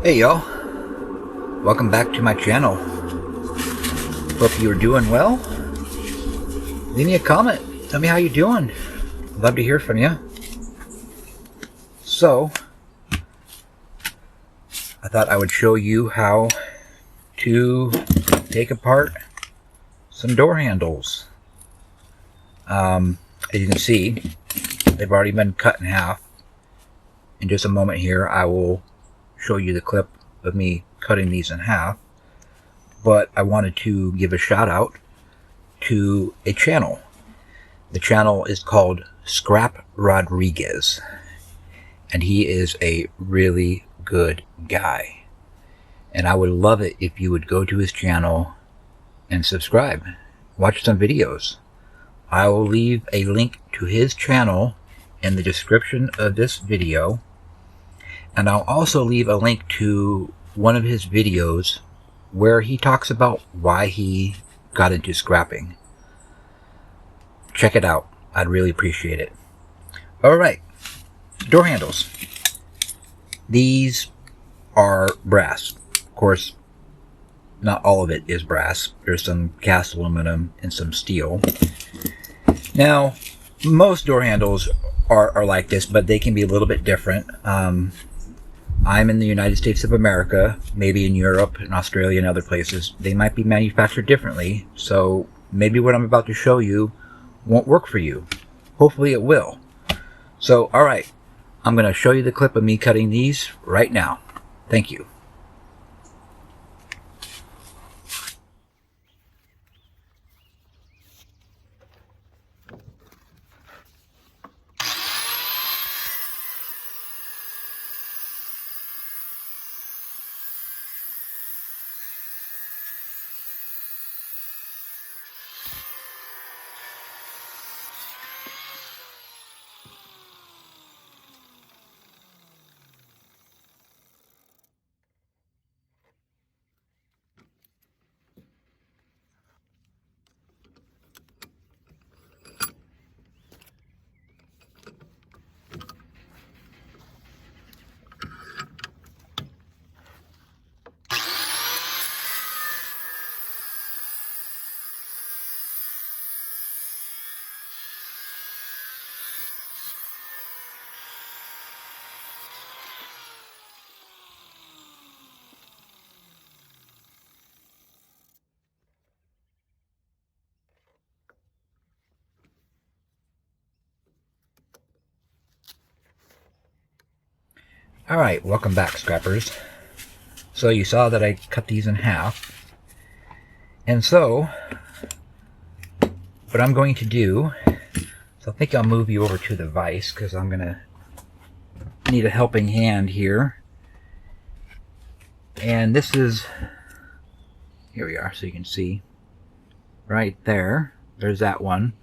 Hey y'all, welcome back to my channel. Hope you are doing well. Leave me a comment, tell me how you're doing. Love to hear from you. So, I thought I would show you how to take apart some door handles. As you can see, they've already been cut in half. In just a moment here, I will show you the clip of me cutting these in half, but I wanted to give a shout out to a channel. The channel is called Scrap Rodriguez, and he is a really good guy, and I would love it if you would go to his channel and subscribe, watch some videos. I will leave a link to his channel in the description of this video. And I'll also leave a link to one of his videos where he talks about why he got into scrapping. Check it out. I'd really appreciate it. Alright, door handles. These are brass. Of course, not all of it is brass. There's some cast aluminum and some steel. Now, most door handles are like this, but they can be a little bit different. I'm in the United States of America, maybe in Europe and Australia and other places. They might be manufactured differently, so maybe what I'm about to show you won't work for you. Hopefully it will. So, alright, I'm going to show you the clip of me cutting these right now. Thank you. Alright, welcome back, scrappers. So you saw that I cut these in half. And so, what I'm going to do, so I think I'll move you over to the vise because I'm going to need a helping hand here. And this is, here we are, so you can see, right there. There's that one.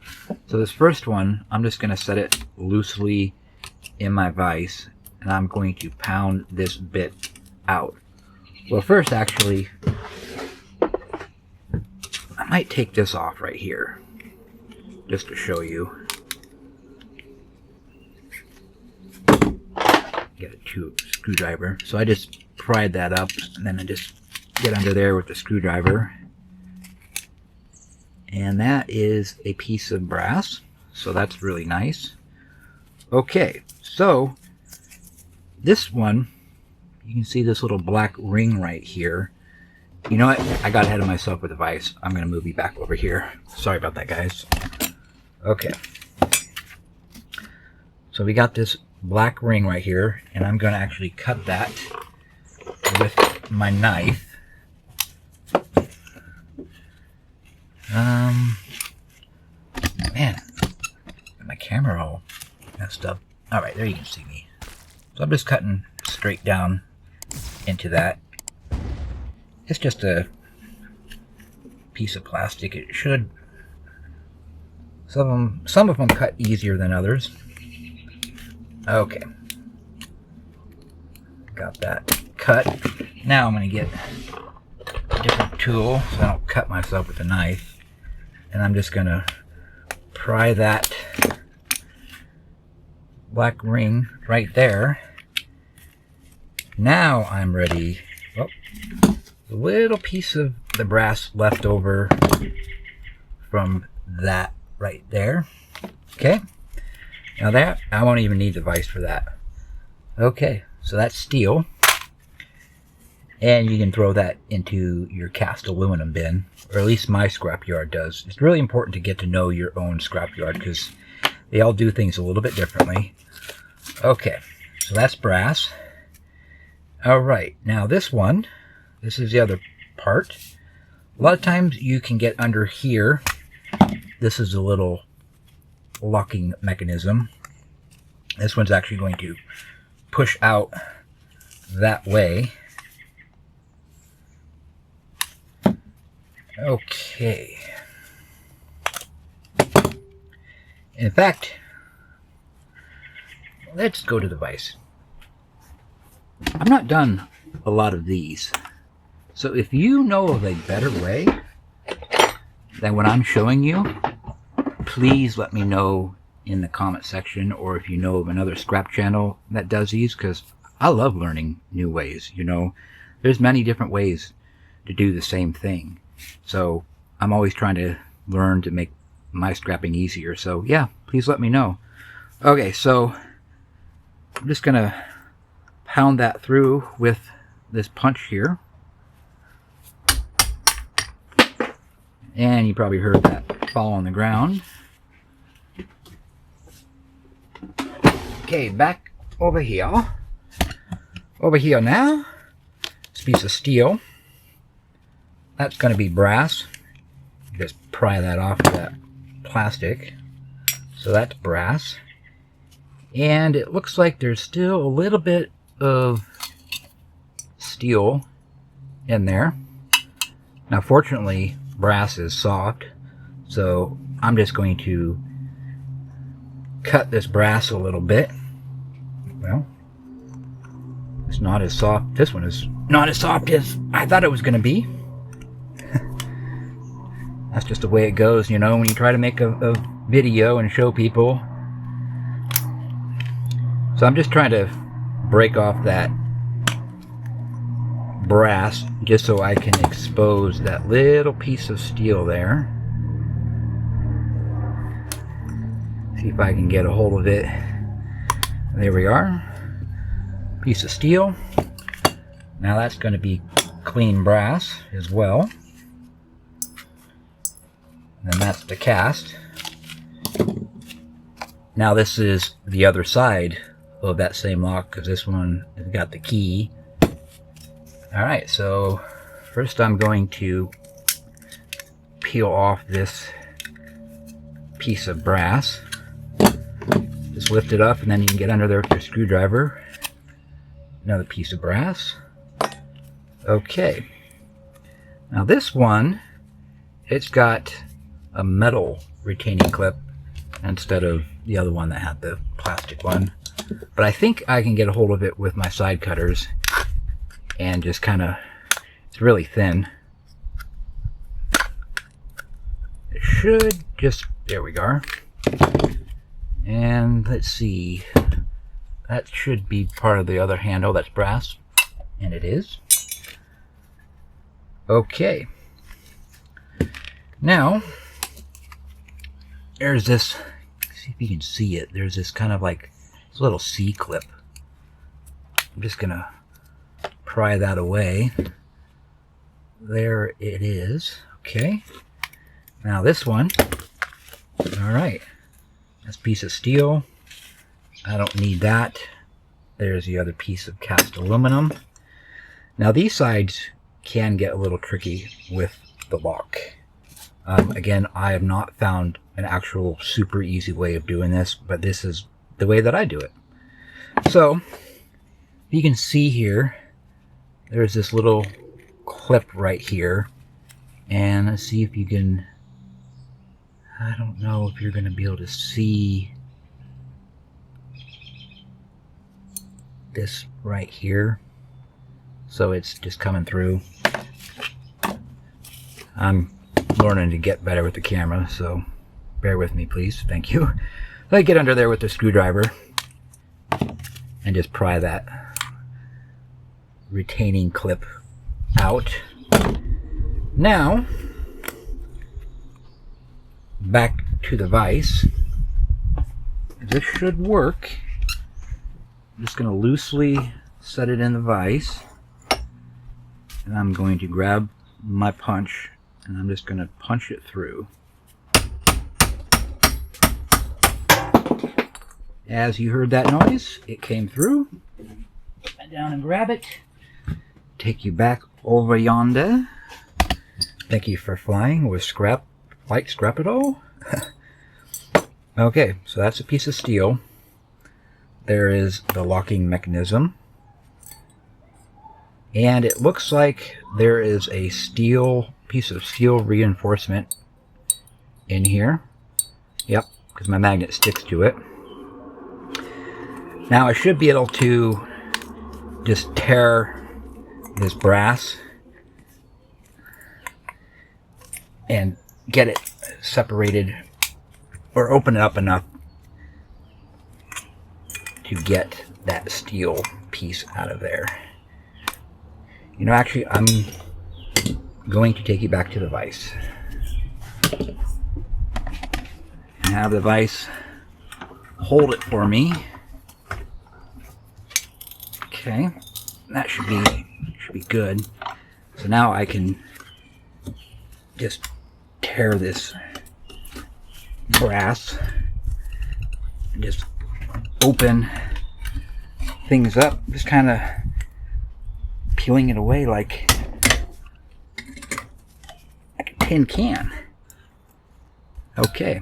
So this first one, I'm just going to set it loosely in my vise, and I'm going to pound this bit out. Well, first, actually, I might take this off right here, just to show you. Get a screwdriver. So I just pried that up, and then I just get under there with the screwdriver. And that is a piece of brass, so that's really nice. Okay, so this one, you can see this little black ring right here. You know what? I got ahead of myself with the vise. I'm going to move you back over here. Sorry about that, guys. Okay. So we got this black ring right here, and I'm going to actually cut that with my knife. Man, my camera all messed up. Alright, there you can see me. So I'm just cutting straight down into that. It's just a piece of plastic. It should, some of them cut easier than others. Okay. Got that cut. Now I'm going to get a different tool so I don't cut myself with a knife. And I'm just going to pry that black ring right there Now I'm ready. Oh, a little piece of the brass left over from that right there. Okay. Now that, I won't even need the vise for that. Okay, so that's steel. And you can throw that into your cast aluminum bin, or at least my scrapyard does. It's really important to get to know your own scrapyard because they all do things a little bit differently. Okay, so that's brass. All right, now this one, this is the other part. A lot of times you can get under here. This is a little locking mechanism. This one's actually going to push out that way. Okay. In fact, let's go to the vise. I've not done a lot of these. So if you know of a better way than what I'm showing you, please let me know in the comment section, or if you know of another scrap channel that does these, because I love learning new ways. You know, there's many different ways to do the same thing. So I'm always trying to learn to make my scrapping easier. So yeah, please let me know. Okay, so I'm just gonna pound that through with this punch here. And you probably heard that fall on the ground. Okay, back over here. Over here now, this piece of steel. That's going to be brass. Just pry that off of that plastic. So that's brass. And it looks like there's still a little bit of steel in there. Now fortunately, brass is soft, so I'm just going to cut this brass a little bit. Well, it's not as soft. This one is not as soft as I thought it was going to be. That's just the way it goes, you know, when you try to make a video and show people. So I'm just trying to break off that brass just so I can expose that little piece of steel there. See if I can get a hold of it. There we are. Piece of steel. Now that's going to be clean brass as well. And that's the cast. Now this is the other side of that same lock, because this one has got the key. Alright, so first I'm going to peel off this piece of brass. Just lift it up and then you can get under there with your screwdriver. Another piece of brass. Okay. Now this one, it's got a metal retaining clip instead of the other one that had the plastic one. But I think I can get a hold of it with my side cutters and just kind of, it's really thin. It should just, there we go. And let's see, that should be part of the other handle that's brass, and it is. Okay. Now, there's this, see if you can see it, there's this kind of like this little C-clip. I'm just gonna pry that away. There it is. Okay. Now this one, alright, that's a piece of steel. I don't need that. There's the other piece of cast aluminum. Now these sides can get a little tricky with the lock. Again, I have not found an actual super easy way of doing this, but this is the way that I do it. So, you can see here, there's this little clip right here, and let's see if you can, I don't know if you're going to be able to see this right here. So it's just coming through. I'm learning to get better with the camera, so bear with me, please. Thank you. I get under there with the screwdriver and just pry that retaining clip out. Now, back to the vise. This should work. I'm just going to loosely set it in the vise. And I'm going to grab my punch and I'm just going to punch it through. As you heard that noise, it came through. Bend down and grab it. Take you back over yonder. Thank you for flying with scrap, like Scrap-It-All. Okay, so that's a piece of steel. There is the locking mechanism. And it looks like there is a piece of steel reinforcement in here. Yep, because my magnet sticks to it. Now I should be able to just tear this brass and get it separated or open it up enough to get that steel piece out of there. You know, actually, I'm going to take you back to the vise. And have the vise hold it for me. Okay, that should be good. So now I can just tear this brass and just open things up, just kind of peeling it away like a tin can. Okay,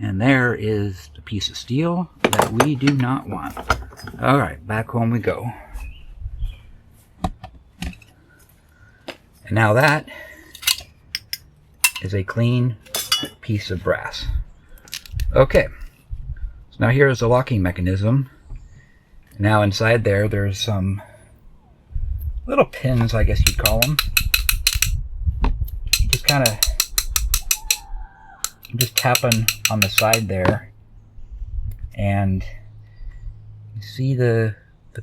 and there is the piece of steel that we do not want. All right, back home we go. And now that is a clean piece of brass. Okay, so now here's the locking mechanism. Now inside there, there's some little pins, I guess you'd call them. Just kind of tapping on the side there, and you see the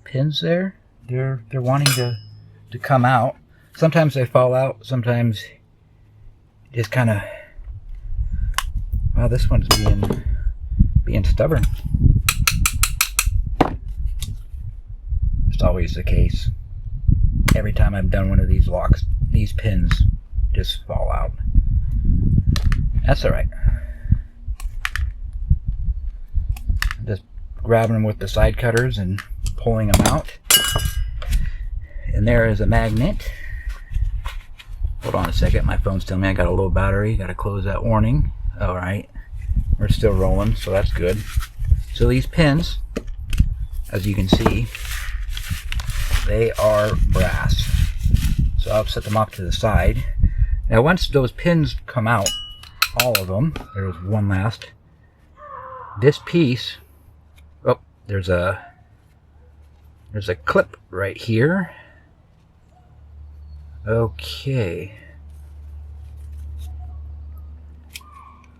pins there. They're wanting to come out. Sometimes they fall out. Sometimes just kind of. Wow, this one's being stubborn. It's always the case. Every time I've done one of these locks, these pins just fall out. That's all right. Just grabbing them with the side cutters and pulling them out. And there is a magnet. Hold on a second, my phone's telling me I got a low battery. Got to close that warning. All right, we're still rolling, so that's good. So these pins, as you can see, they are brass. So I'll set them off to the side. Now once those pins come out, all of them, there's one last. This piece, oh, there's a clip right here. Okay.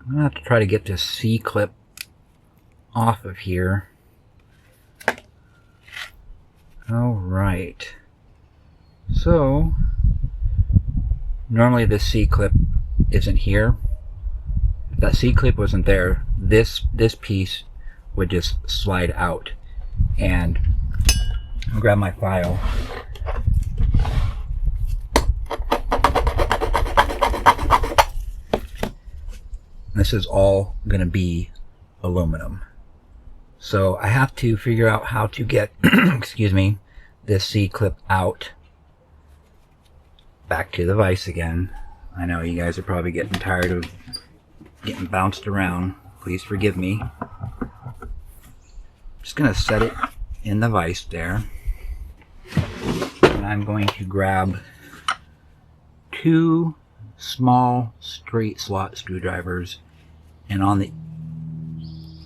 I'm gonna have to try to get this C-clip off of here. Alright. So, normally this C-clip isn't here. If that C-clip wasn't there, this piece would just slide out. And I'll grab my file. This is all going to be aluminum. So I have to figure out how to get, excuse me, this C-clip out. Back to the vise again. I know you guys are probably getting tired of getting bounced around. Please forgive me. Just going to set it in the vise there. And I'm going to grab 2 small straight slot screwdrivers, and on the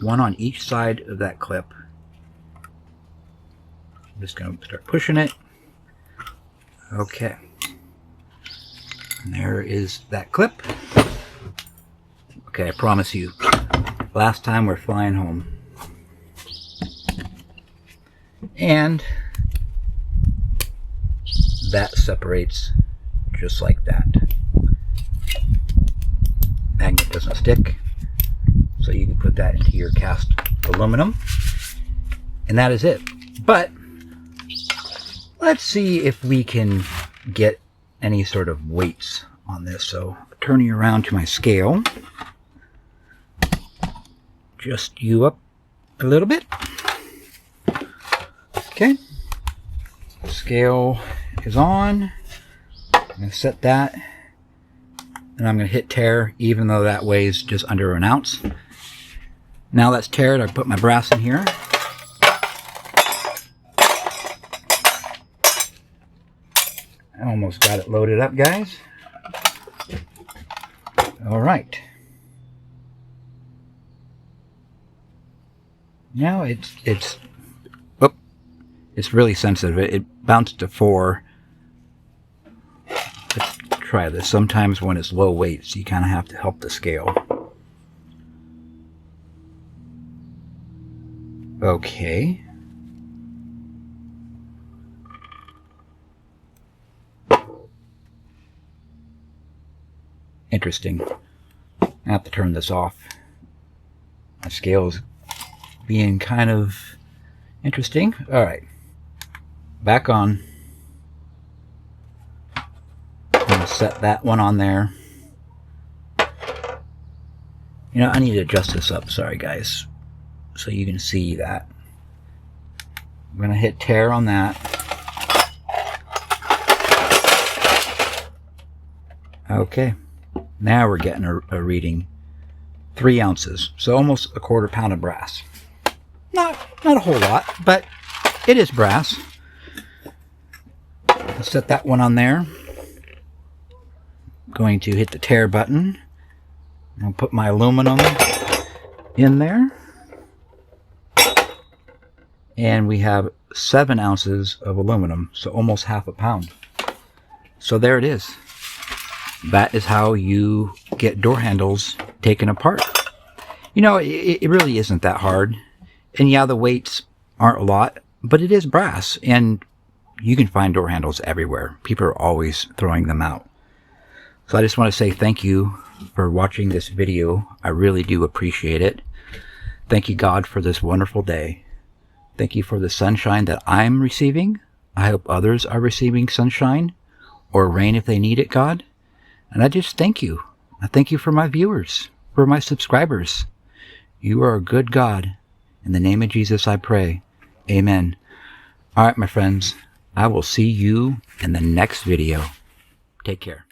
one on each side of that clip. I'm just going to start pushing it. Okay, and there is that clip. Okay, I promise you, last time we're flying home. And that separates just like that. Magnet doesn't stick, so you can put that into your cast aluminum, and that is it. But let's see if we can get any sort of weights on this. So turning around to my scale, just you up a little bit. Okay, scale is on. I'm going to set that, and I'm going to hit tare, even though that weighs just under an ounce. Now that's tared, I put my brass in here. I almost got it loaded up, guys. All right. Now it's really sensitive. It bounced to 4. Let's try this. Sometimes when it's low weights, you kind of have to help the scale. Okay. Interesting. I have to turn this off. My scale's being kind of interesting. Alright. Back on. I'm going to set that one on there. You know, I need to adjust this up. Sorry, guys. So you can see that. I'm going to hit tare on that. Okay. Now we're getting a reading. 3 ounces. So almost a 1/4 pound of brass. Not a whole lot, but it is brass. I'll set that one on there. Going to hit the tare button. I'll put my aluminum in there. And we have 7 ounces of aluminum, so almost 1/2 pound. So there it is. That is how you get door handles taken apart. You know, it really isn't that hard. And yeah, the weights aren't a lot, but it is brass, and you can find door handles everywhere. People are always throwing them out. So I just want to say thank you for watching this video. I really do appreciate it. Thank you, God, for this wonderful day. Thank you for the sunshine that I'm receiving. I hope others are receiving sunshine or rain if they need it, God. And I just thank you. I thank you for my viewers, for my subscribers. You are a good God. In the name of Jesus, I pray. Amen. All right, my friends. I will see you in the next video. Take care.